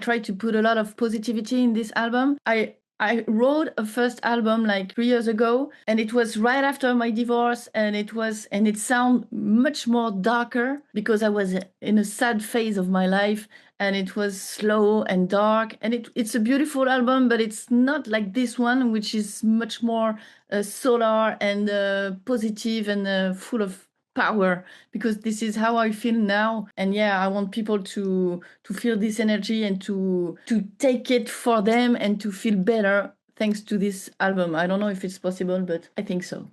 try to put a lot of positivity in this album. I wrote a first album like 3 years ago, and it was right after my divorce, and it sounded much more darker because I was in a sad phase of my life, and it was slow and dark, and it's a beautiful album, but it's not like this one, which is much more solar and positive and full of power, because this is how I feel now. And yeah, I want people to feel this energy and to take it for them and to feel better thanks to this album. I don't know if it's possible, but I think so.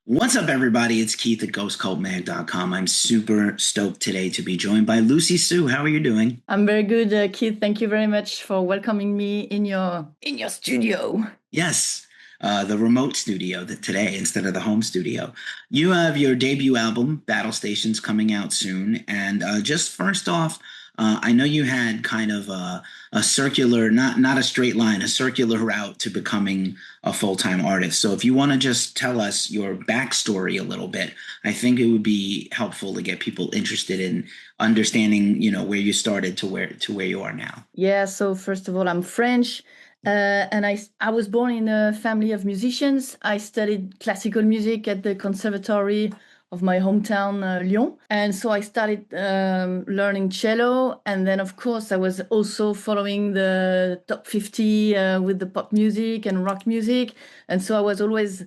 What's up, everybody? It's Keith at GhostCultMag.com. I'm super stoked today to be joined by Lucie Sue. How are you doing? I'm very good, Keith. Thank you very much for welcoming me in your studio. Yes, the remote studio today instead of the home studio. You have your debut album, Battle Stations, coming out soon. And just first off, I know you had kind of a circular, not a straight line, a circular route to becoming a full-time artist. So if you want to just tell us your backstory a little bit, I think it would be helpful to get people interested in understanding, where you started to where you are now. Yeah. So first of all, I'm French. And I was born in a family of musicians. I studied classical music at the conservatory of my hometown, Lyon. And so I started learning cello. And then, of course, I was also following the top 50 with the pop music and rock music. And so I was always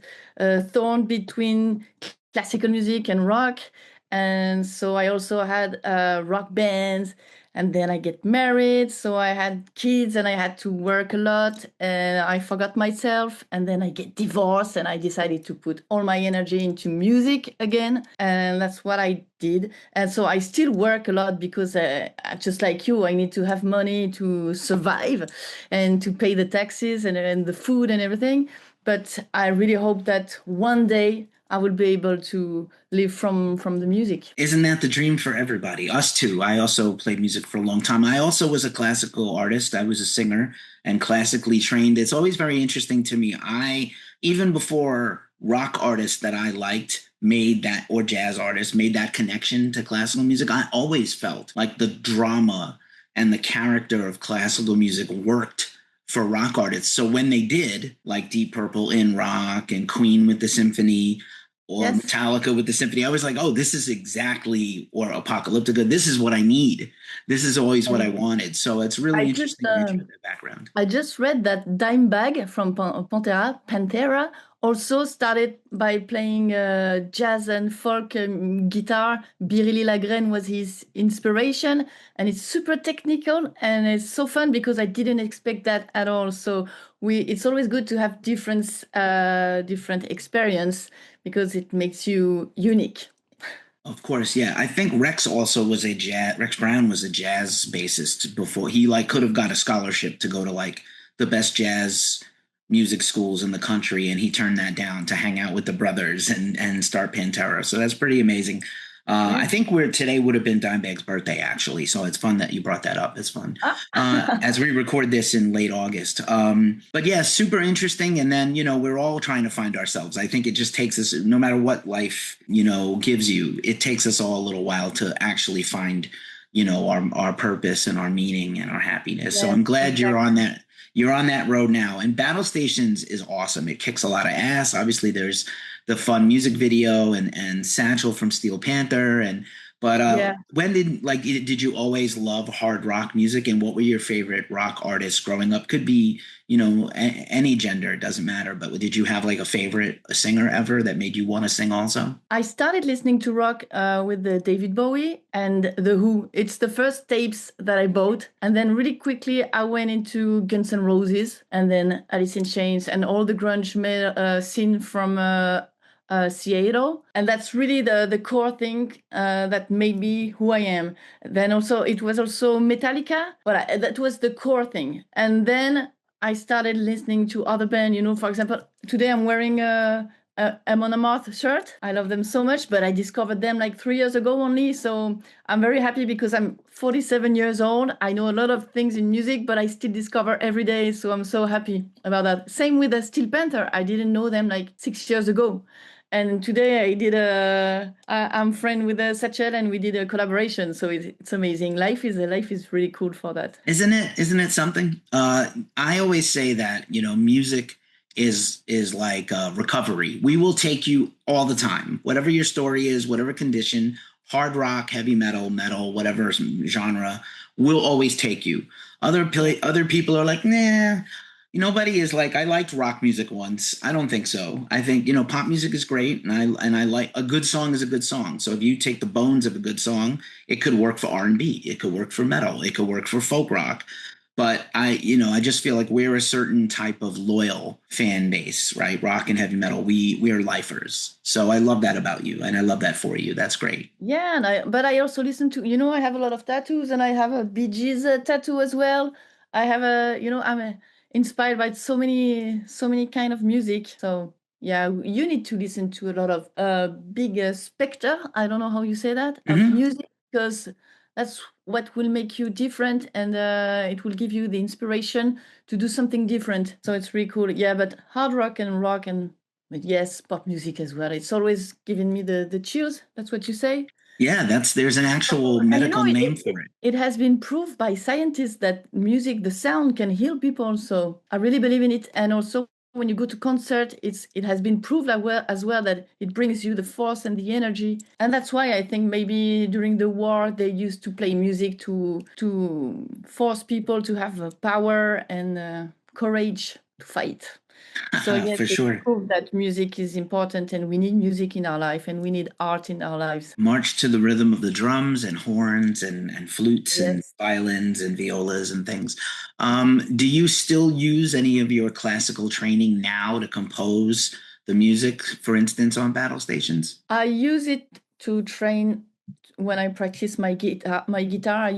torn between classical music and rock. And so I also had rock bands. And then I get married, so I had kids and I had to work a lot and I forgot myself. And then I get divorced and I decided to put all my energy into music again. And that's what I did. And so I still work a lot because just like you, I need to have money to survive and to pay the taxes and the food and everything. But I really hope that one day I will be able to live from the music. Isn't that the dream for everybody? Us too. I also played music for a long time. I also was a classical artist. I was a singer and classically trained. It's always very interesting to me. Even before rock artists that I liked made that, or jazz artists made that connection to classical music, I always felt like the drama and the character of classical music worked for rock artists. So when they did, like Deep Purple in rock and Queen with the symphony, or yes, Metallica with the symphony, I was like, oh, this is exactly, or Apocalyptica, this is what I need. This is always what I wanted. So it's really interesting the background. I just read that Dimebag from Pantera also started by playing jazz and folk guitar. Biréli Lagrène was his inspiration, and it's super technical and it's so fun because I didn't expect that at all. So it's always good to have different experience because it makes you unique. Of course, yeah. I think Rex Brown was a jazz bassist before. He could have got a scholarship to go to the best jazz music schools in the country, and he turned that down to hang out with the brothers and start Pantera. So that's pretty amazing. I think today would have been Dimebag's birthday, actually. So it's fun that you brought that up. It's fun as we record this in late August. But yeah, super interesting. And then, we're all trying to find ourselves. I think it just takes us, no matter what life, gives you, it takes us all a little while to actually find, our purpose and our meaning and our happiness. Yeah, so I'm glad exactly. You're on that road now. And Battle Stations is awesome. It kicks a lot of ass. Obviously, there's the fun music video and Satchel from Steel Panther. When did you always love hard rock music? And what were your favorite rock artists growing up? Could be, any gender, it doesn't matter. But did you have a favorite singer ever that made you want to sing also? I started listening to rock with the David Bowie and The Who. It's the first tapes that I bought. And then really quickly, I went into Guns N' Roses and then Alice in Chains and all the grunge scene from Seattle. And that's really the core thing that made me who I am. Then also, it was also Metallica, but that was the core thing. And then I started listening to other bands, for example, today I'm wearing a Amon Amarth shirt. I love them so much, but I discovered them 3 years ago only. So I'm very happy because I'm 47 years old. I know a lot of things in music, but I still discover every day. So I'm so happy about that. Same with the Steel Panther. I didn't know them 6 years ago. And today I did I'm friend with Satchel, and we did a collaboration. So it's amazing. Life is really cool for that. Isn't it? Isn't it something? I always say that, music is like recovery. We will take you all the time, whatever your story is, whatever condition, hard rock, heavy metal, metal, whatever genre, will always take you. Other people are like, nah. Nobody is like, I liked rock music once. I don't think so. I think, pop music is great, and I like a good song is a good song. So if you take the bones of a good song, it could work for R&B, it could work for metal, it could work for folk rock. But I just feel like we're a certain type of loyal fan base, right? Rock and heavy metal. We're lifers. So I love that about you, and I love that for you. That's great. Yeah, but I also listen to, I have a lot of tattoos, and I have a Bee Gees tattoo as well. I have I'm inspired by so many kind of music. So yeah, you need to listen to a lot of big spectre. I don't know how you say that, of music, because that's what will make you different, and it will give you the inspiration to do something different. So it's really cool. Yeah, but hard rock, and but yes, pop music as well. It's always giving me the chills. That's what you say. Yeah, there's an actual And medical name for it. it has been proved by scientists that music, the sound, can heal people. So I really believe in it. And also, when you go to concert, it has been proved as well that it brings you the force and the energy. And that's why I think maybe during the war they used to play music to force people to have power and courage to fight. So yes, For it's sure. proof that music is important, and we need music in our life, and we need art in our lives. March to the rhythm of the drums and horns and flutes and Yes. violins and violas and things. Do you still use any of your classical training now to compose the music, for instance, on battle stations? I use it to train when I practice my guitar. I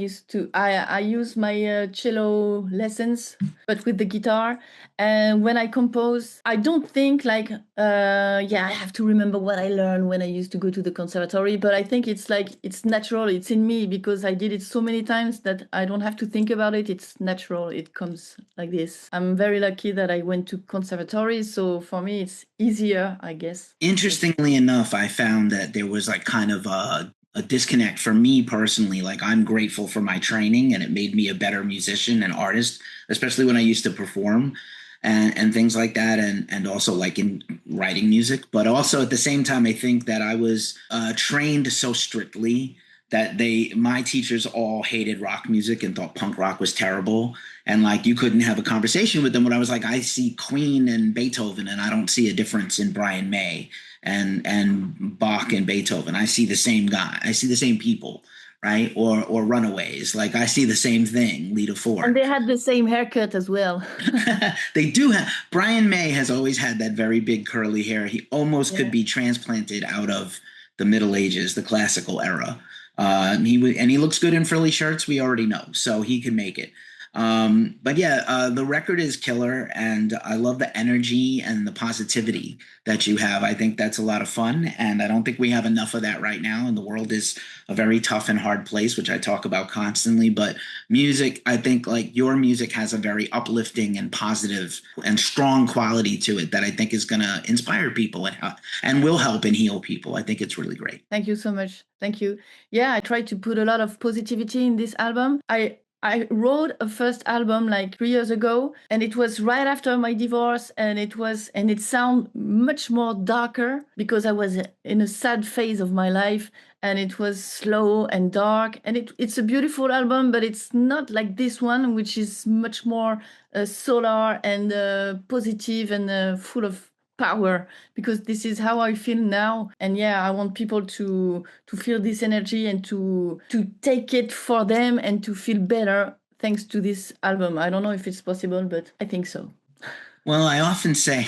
use my cello lessons, but with the guitar. And when I compose, I don't think like I have to remember what I learned when I used to go to the conservatory. But I think it's like it's natural. It's in me because I did it so many times that I don't have to think about it. It's natural. It comes like this. I'm very lucky that I went to conservatory, so for me it's easier, I guess. Interestingly enough, I found that there was like kind of a disconnect for me personally. Like, I'm grateful for my training, and it made me a better musician and artist, especially when I used to perform and things like that, and also like in writing music. But also at the same time, I think that I was trained so strictly that my teachers all hated rock music and thought punk rock was terrible, and like you couldn't have a conversation with them when I was like, I see Queen and Beethoven, and I don't see a difference in Brian May and Bach and Beethoven. I see the same guy. I see the same people, right? Or Runaways. Like, I see the same thing. Lita Ford. And they had the same haircut as well. They do have. Brian May has always had that very big curly hair. He almost could be transplanted out of the Middle Ages, the classical era. He looks good in frilly shirts. We already know, so he can make it. But yeah, the record is killer, and I love the energy and the positivity that you have. I think that's a lot of fun, and I don't think we have enough of that right now. And the world is a very tough and hard place, which I talk about constantly. But music, I think, like your music, has a very uplifting and positive and strong quality to it that I think is going to inspire people and will help and heal people. I think it's really great. Thank you so much. Thank you. Yeah, I tried to put a lot of positivity in this album. I wrote a first album like 3 years ago, and it was right after my divorce, and it sounded much more darker because I was in a sad phase of my life, and it was slow and dark, and it's a beautiful album, but it's not like this one, which is much more solar and positive and full of power, because this is how I feel now. And yeah, I want people to feel this energy and to take it for them and to feel better thanks to this album. I don't know if it's possible, but I think so. Well, I often say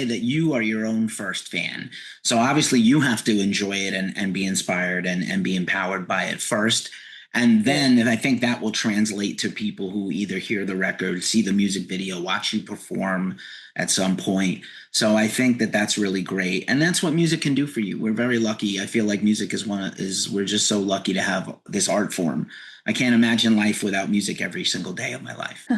that you are your own first fan. So obviously you have to enjoy it and be inspired and be empowered by it first. And then I think that will translate to people who either hear the record, see the music video, watch you perform at some point. So I think that that's really great. And that's what music can do for you. We're very lucky. I feel like music we're just so lucky to have this art form. I can't imagine life without music every single day of my life.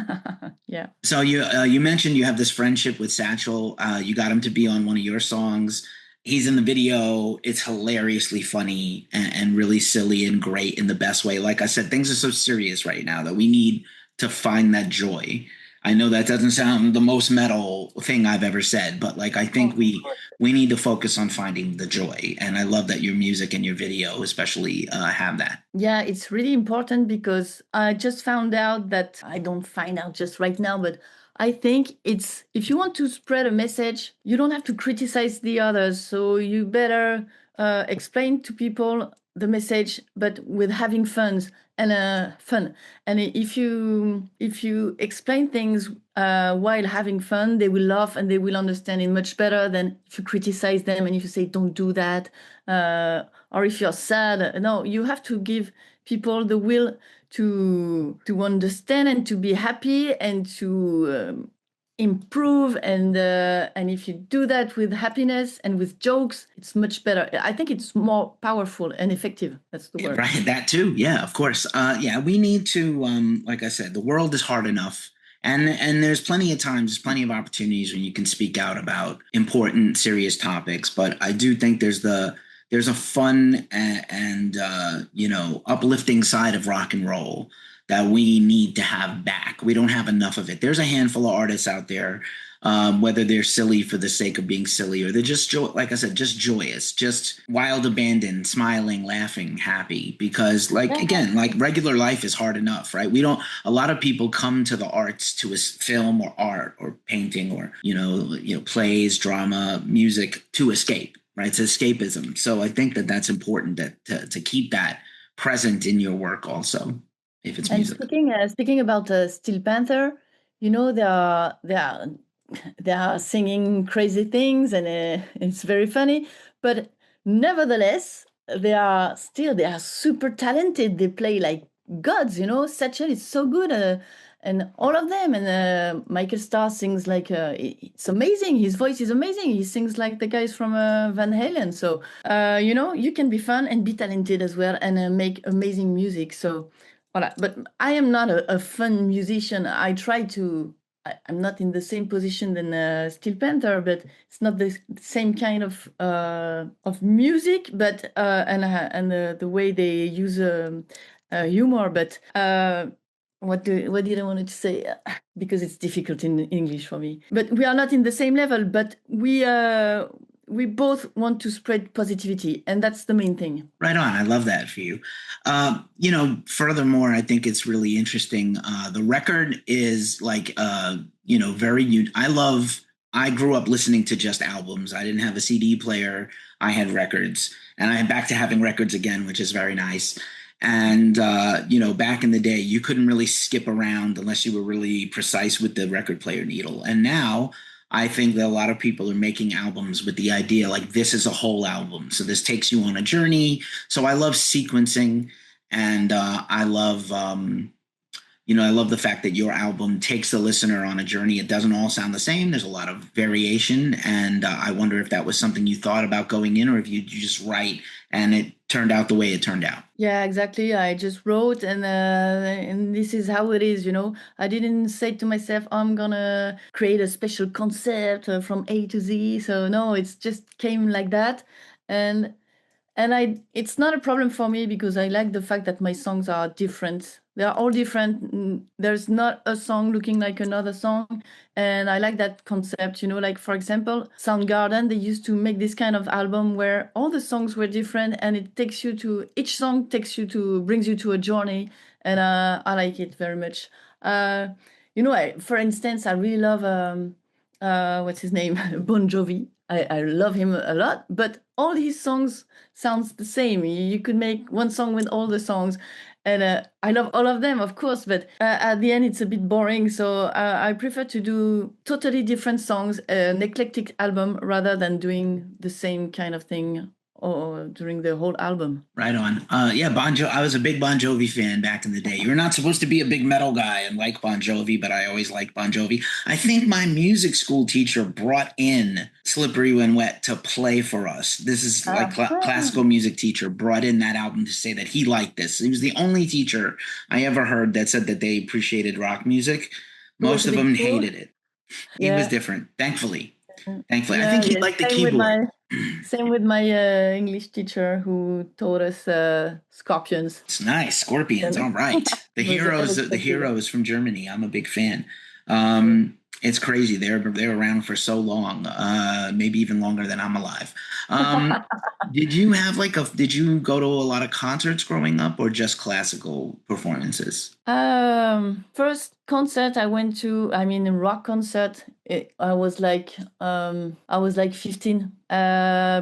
Yeah. So you mentioned you have this friendship with Satchel. You got him to be on one of your songs. He's in the video. It's hilariously funny and really silly and great in the best way. Like I said, things are so serious right now that we need to find that joy. I know that doesn't sound the most metal thing I've ever said, but like I think we need to focus on finding the joy. And I love that your music and your video especially have that. Yeah, it's really important because I just found out that I don't find out just right now, but I think it's if you want to spread a message, you don't have to criticize the others. So you better explain to people the message, but with having fun. And if you explain things while having fun, they will laugh and they will understand it much better than if you criticize them and if you say don't do that. Or if you're sad, no, you have to give people the will to understand and to be happy and to improve. And if you do that with happiness and with jokes, it's much better. I think it's more powerful and effective. That's the word. Right, that too. Yeah, of course. Yeah, we need to like I said, the world is hard enough. And there's plenty of times, there's plenty of opportunities when you can speak out about important, serious topics. But I do think there's a fun and uplifting side of rock and roll that we need to have back. We don't have enough of it. There's a handful of artists out there, whether they're silly for the sake of being silly or they're just like I said, just joyous, just wild abandon, smiling, laughing, happy. Because like again, like regular life is hard enough, right? We don't. A lot of people come to the arts to a film or art or painting or plays, drama, music to escape, right? It's escapism. So I think that that's important to keep that present in your work also, if it's And music. speaking about Steel Panther, they are singing crazy things, and it's very funny. But nevertheless, they are super talented. They play like gods. Satchel is so good, and all of them. And Michael Starr sings like it's amazing. His voice is amazing. He sings like the guys from Van Halen. So you can be fun and be talented as well, and make amazing music. So. Voilà. But I am not a fun musician. I try to. I'm not in the same position than Steel Panther, but it's not the same kind of music. But and the way they use humor. But what did I want to say? Because it's difficult in English for me. But we are not in the same level. But we both want to spread positivity, and that's the main thing. Right on. I love that for you. Furthermore, I think it's really interesting. The record is like, very. I grew up listening to just albums. I didn't have a CD player. I had records, and I'm back to having records again, which is very nice. And back in the day, you couldn't really skip around unless you were really precise with the record player needle. And now I think that a lot of people are making albums with the idea like this is a whole album. So this takes you on a journey. So I love sequencing, and I love the fact that your album takes the listener on a journey. It doesn't all sound the same. There's a lot of variation, and I wonder if that was something you thought about going in, or if you just write and it turned out the way it turned out. Yeah, exactly. I just wrote, and this is how it is. I didn't say to myself, I'm gonna create a special concept from A to Z. So no, it's just came like that, and it's not a problem for me because I like the fact that my songs are different. They are all different. There's not a song looking like another song. And I like that concept, like for example, Soundgarden, they used to make this kind of album where all the songs were different and each song brings you to a journey. And I like it very much. For instance, I really love, what's his name? Bon Jovi. I love him a lot, but all his songs sounds the same. You could make one song with all the songs, and I love all of them, of course, but at the end it's a bit boring. So I prefer to do totally different songs, an eclectic album, rather than doing the same kind of thing or during the whole album. Right on. I was a big Bon Jovi fan back in the day. You're not supposed to be a big metal guy and like Bon Jovi, but I always liked Bon Jovi. I think my music school teacher brought in Slippery When Wet to play for us. This is like classical music teacher brought in that album to say that he liked this. He was the only teacher I ever heard that said that they appreciated rock music. Most of them hated it. He was different, thankfully. Yeah, I think he liked the keyboard. Same with my English teacher who taught us scorpions. It's nice. Scorpions. And All right. The it was heroes, the unexpected. heroes from Germany. I'm a big fan. Yeah. It's crazy. They're around for so long, maybe even longer than I'm alive. Um, did you have like a did you go to a lot of concerts growing up or just classical performances? First concert I went to, I mean, a rock concert. I was like 15.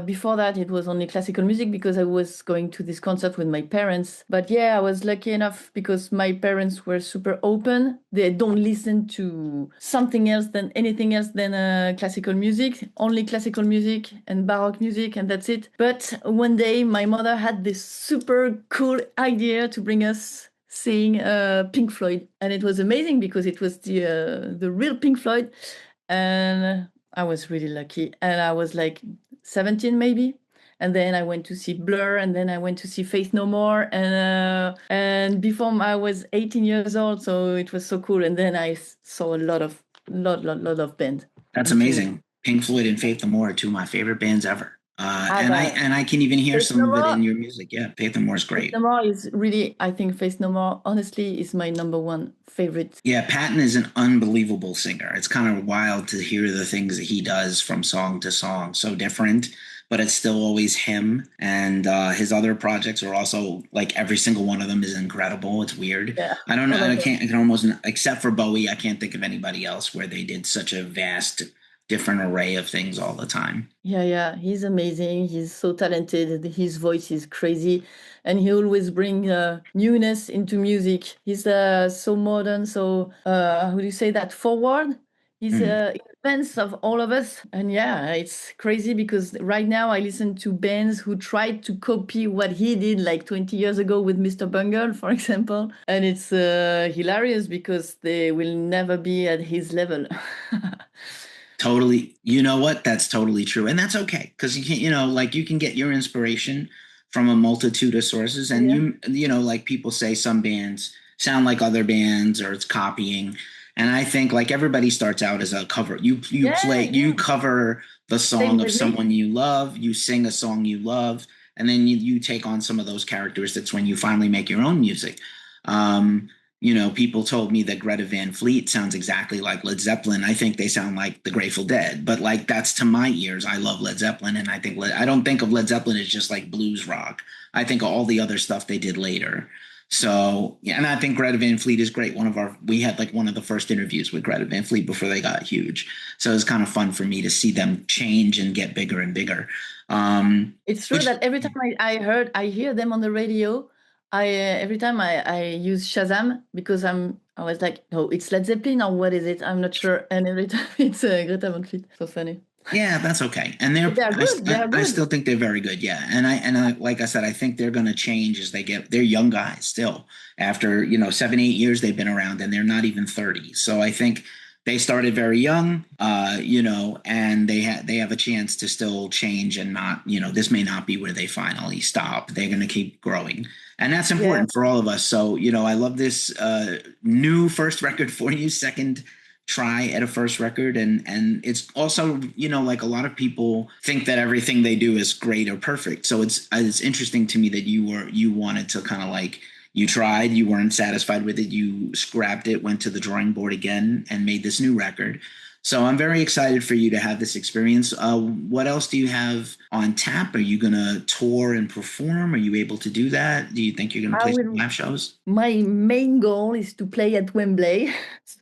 Before that, it was only classical music because I was going to this concert with my parents. But yeah, I was lucky enough because my parents were super open. They don't listen to something else than anything else than classical music, only classical music and baroque music, and that's it. But one day, my mother had this super cool idea to bring us seeing Pink Floyd, and it was amazing because it was the real Pink Floyd, and I was really lucky. And I was like 17 maybe, and then I went to see Blur, and then I went to see Faith No More, and before I was 18 years old, so it was so cool. And then I saw a lot of bands That's until amazing. Pink Floyd and Faith No More are two of my favorite bands ever. ah, And I can even hear Faith some No of it in More. your music. Yeah, Faith No More is Faith great. No More is really, I think Faith No More, honestly, is my number one favorite. Yeah, Patton is an unbelievable singer. It's kind of wild to hear the things that he does from song to song. So different, but it's still always him. And his other projects are also like every single one of them is incredible. It's weird. Yeah, I don't know. all of them. I can almost, except for Bowie, I can't think of anybody else where they did such a vast, different array of things all the time. Yeah, he's amazing. He's so talented. His voice is crazy, and he always bring newness into music. He's so modern, so how do you say that? Forward. He's Mm. in advance of all of us, and yeah, it's crazy because right now I listen to bands who tried to copy what he did like 20 years ago with Mr. Bungle, for example, and it's hilarious because they will never be at his level. Totally. You know what? That's totally true. And that's okay because you can, like you can get your inspiration from a multitude of sources. And Yeah, like people say some bands sound like other bands or it's copying. And I think like everybody starts out as a cover. You yeah. cover the Same song of with me. someone you love, you sing a song you love, and then you take on some of those characters. That's when you finally make your own music. Um, people told me that Greta Van Fleet sounds exactly like Led Zeppelin. I think they sound like the Grateful Dead, but like that's to my ears. I love Led Zeppelin, and I don't think of Led Zeppelin as just like blues rock. I think of all the other stuff they did later. So yeah, and I think Greta Van Fleet is great. We had like one of the first interviews with Greta Van Fleet before they got huge. So it was kind of fun for me to see them change and get bigger and bigger. It's true Which that every time I hear them on the radio, every time I use Shazam because I was like, oh, it's Led Zeppelin or what is it? I'm not sure. And every time it's Greta Van Fleet. So funny. Yeah, that's okay. And But they are good. They are I good. still think they're very good. Yeah. Like I said, I think they're going to change as they're young guys still after, 7, 8 years they've been around and they're not even 30. So I think they started very young, and they have a chance to still change and not, this may not be where they finally stop. They're going to keep growing. And that's Yeah. important for all of us. So, I love this new first record for you, second try at a first record, and it's also like a lot of people think that everything they do is great or perfect, so it's interesting to me that you wanted to kind of like you tried, you weren't satisfied with it, you scrapped it, went to the drawing board again and made this new record. So I'm very excited for you to have this experience. What else do you have on tap? Are you gonna tour and perform? Are you able to do that? Do you think you're gonna I play some will. live shows? My main goal is to play at Wembley.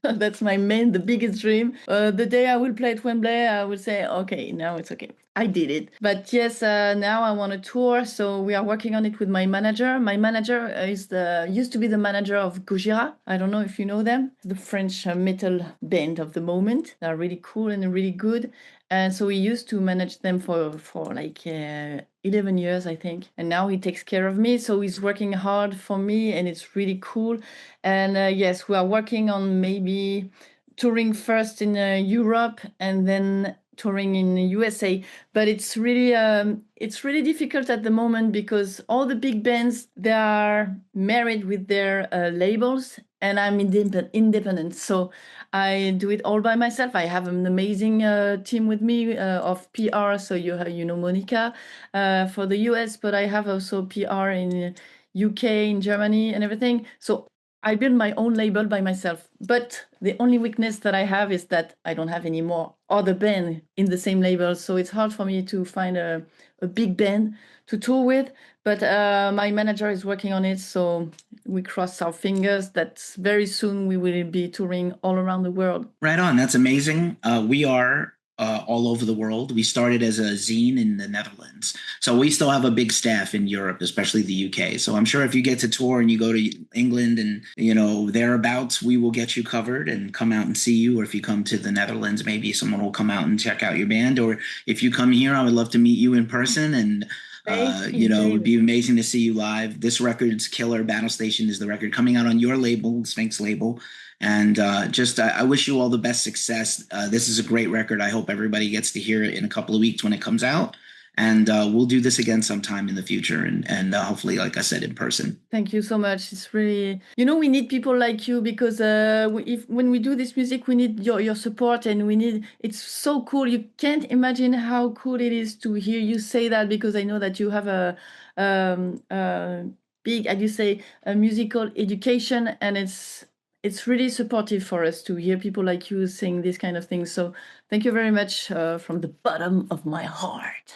So that's the biggest dream. The day I will play at Wembley, I will say, okay, now it's okay. I did it. But yes, now I want to tour. So we are working on it with my manager. My manager used to be the manager of Gojira. I don't know if you know them, the French metal band of the moment. They're really cool and really good. And so he used to manage them for like 11 years, I think. And now he takes care of me. So he's working hard for me and it's really cool. And yes, we are working on maybe touring first in Europe and then touring in the USA. But it's really difficult at the moment because all the big bands, they are married with their labels and I'm independent. So I do it all by myself. I have an amazing team with me of PR. So you know Monica for the US, but I have also PR in UK, in Germany, and everything. So I build my own label by myself. But the only weakness that I have is that I don't have any more other band in the same label. So it's hard for me to find a big band to tour with. But my manager is working on it, so we cross our fingers that very soon we will be touring all around the world. Right on. That's amazing. We are all over the world. We started as a zine in the Netherlands. So we still have a big staff in Europe, especially the UK. So I'm sure if you get to tour and you go to England and, you know, thereabouts, we will get you covered and come out and see you. Or if you come to the Netherlands, maybe someone will come out and check out your band. Or if you come here, I would love to meet you in person. And you know, it would be amazing to see you live. This record's killer. Battle Station is the record coming out on your label, Sphinx label. And I wish you all the best success. This is a great record. I hope everybody gets to hear it in a couple of weeks when it comes out. And we'll do this again sometime in the future. And hopefully, like I said, in person. Thank you so much. It's really, we need people like you because when we do this music, we need your support, and it's so cool. You can't imagine how cool it is to hear you say that, because I know that you have a big, as you say, a musical education, and it's really supportive for us to hear people like you saying this kind of things. So thank you very much from the bottom of my heart.